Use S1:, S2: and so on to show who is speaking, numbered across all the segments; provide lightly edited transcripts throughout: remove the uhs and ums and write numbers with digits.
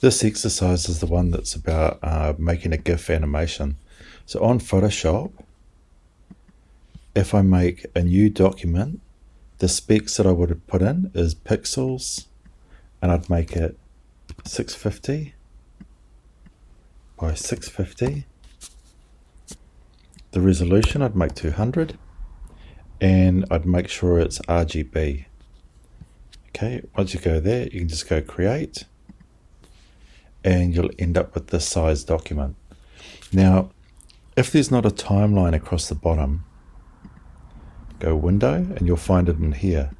S1: This exercise is the one that's about making a GIF animation. So on Photoshop, if I make a new document, the specs that I would have put in is pixels, and I'd make it 650 by 650. The resolution I'd make 200, and I'd make sure it's RGB. Okay, once you go there, you can just go create, and you'll end up with this size document. Now, if there's not a timeline across the bottom, go window and you'll find it in here,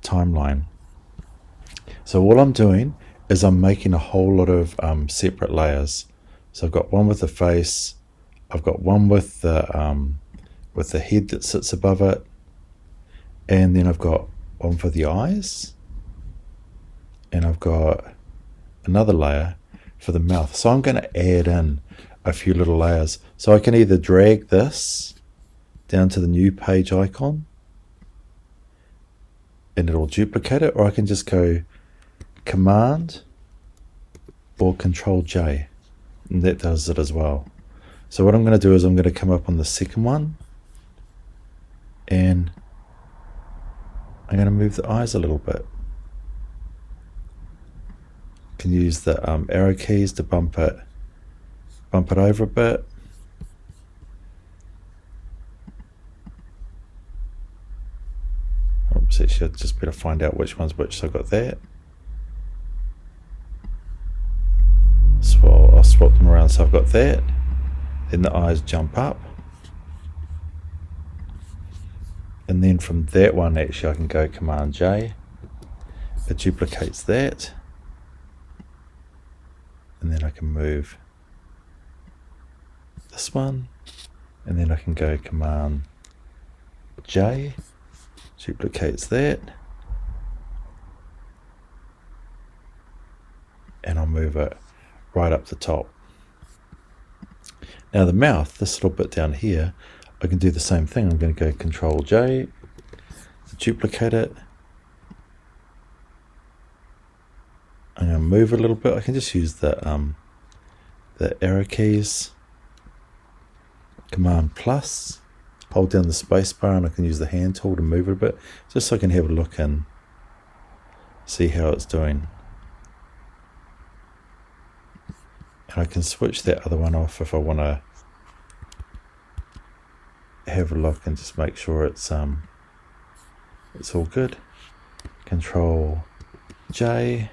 S1: timeline. So all I'm doing is I'm making a whole lot of separate layers. So I've got one with the face, I've got one with the head that sits above it, and then I've got one for the eyes, and I've got another layer for the mouth. So I'm going to add in a few little layers. So I can either drag this down to the new page icon and it'll duplicate it, or I can just go Command or Control J, and that does it as well. So what I'm going to do is I'm going to come up on the second one, and I'm going to move the eyes a little bit. You can use the arrow keys to bump it over a bit. Oops, actually I'd just better find out which one's which. So I've got that. So I'll swap them around. So I've got that. Then the eyes jump up. And then from that one, actually I can go Command J. It duplicates that. And then I can move this one. And then I can go Command J. Duplicates that, and I'll move it right up the top. Now the mouth, this little bit down here, I can do the same thing. I'm going to go Control J, duplicate it. I'm going to move it a little bit. I can just use the arrow keys, Command plus. Hold down the space bar, and I can use the hand tool to move it a bit, just so I can have a look and see how it's doing. And I can switch that other one off if I want to have a look and just make sure it's all good. Control J.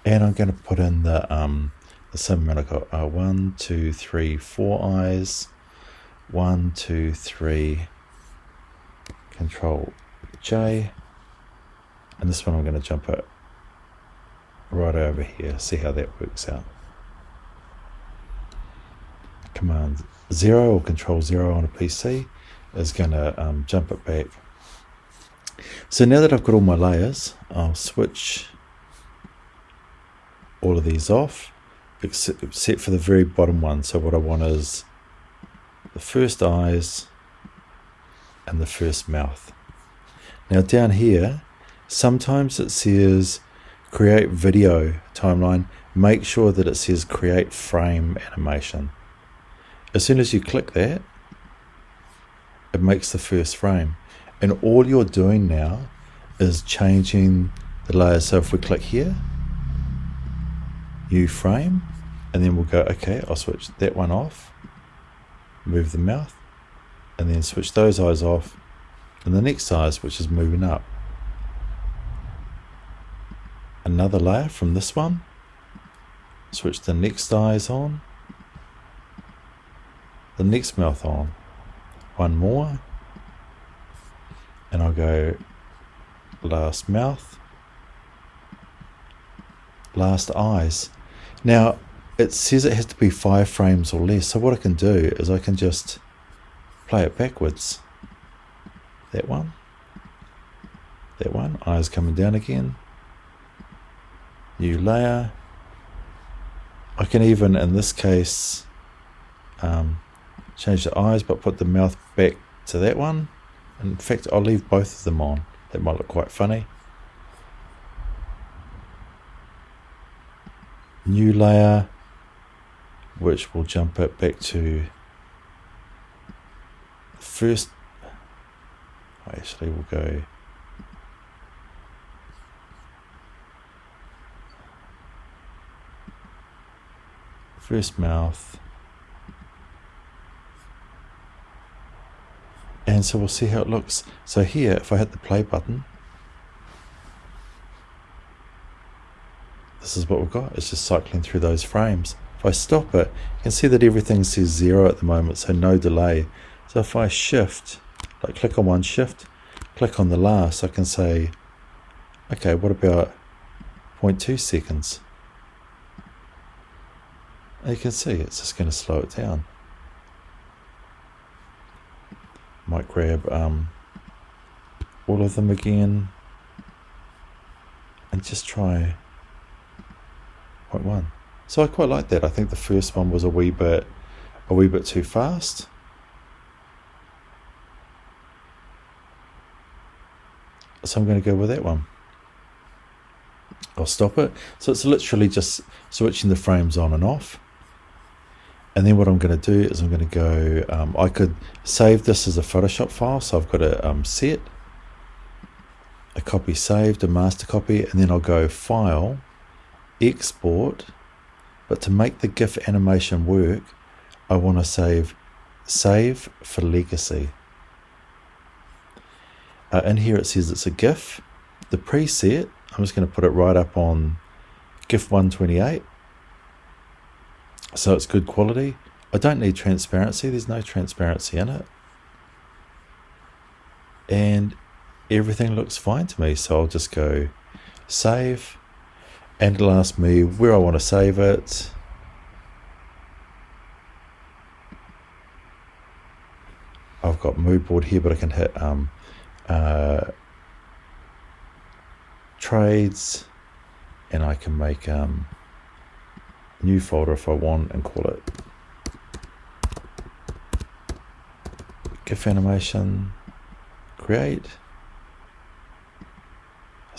S1: And I'm going to put in the same amount. I've got 1, 2, 3, 4 eyes. 1, 2, 3. Control J. And this one I'm going to jump it right over here. See how that works out. Command 0 or Control 0 on a PC is going to jump it back. So now that I've got all my layers, I'll switch all of these off, except for the very bottom one. So what I want is the first eyes and the first mouth. Now down here, sometimes it says create video timeline. Make sure that it says create frame animation. As soon as you click that, it makes the first frame. And all you're doing now is changing the layers. So if we click here, new frame, and then we'll go, okay, I'll switch that one off, move the mouth, and then switch those eyes off, and the next eyes, which is moving up. Another layer from this one, switch the next eyes on, the next mouth on, one more, and I'll go last mouth, last eyes. Now it says it has to be 5 frames or less, so what I can do is I can just play it backwards. That one, eyes coming down again, new layer. I can even, in this case, change the eyes but put the mouth back to that one, In fact, I'll leave both of them on. That might look quite funny. New layer, which will jump it back to the first. Actually, we'll go first mouth. And so we'll see how it looks. So here, if I hit the play button, this is what we've got. It's just cycling through those frames. If I stop it, you can see that everything says 0 at the moment, so no delay. So if I shift, like click on one, shift, click on the last, I can say, okay, what about 0.2 seconds? And you can see it's just going to slow it down. Might grab all of them again and just try 0.1. So I quite like that. I think the first one was a wee bit too fast. So I'm going to go with that one. I'll stop it. So it's literally just switching the frames on and off. And then what I'm going to do is I'm going to go, I could save this as a Photoshop file. So I've got a set, a copy saved, a master copy, and then I'll go File, Export. But to make the GIF animation work, I want to save for legacy. In here it says it's a GIF. The preset, I'm just going to put it right up on GIF 128. So it's good quality. I don't need transparency. There's no transparency in it. And everything looks fine to me. So I'll just go save. And it'll ask me where I want to save it. I've got mood board here, but I can hit trades, and I can make new folder if I want and call it GIF animation, create.